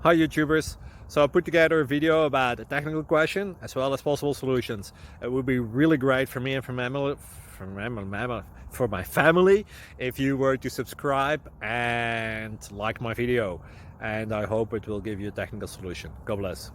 Hi YouTubers. So I put together a video about a technical question as well as possible solutions. It would be really great for me and for my family if you were to subscribe and like my video, and I hope it will give you a technical solution. God bless.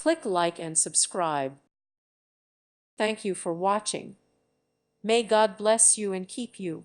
Click like and subscribe. Thank you for watching. May God bless you and keep you.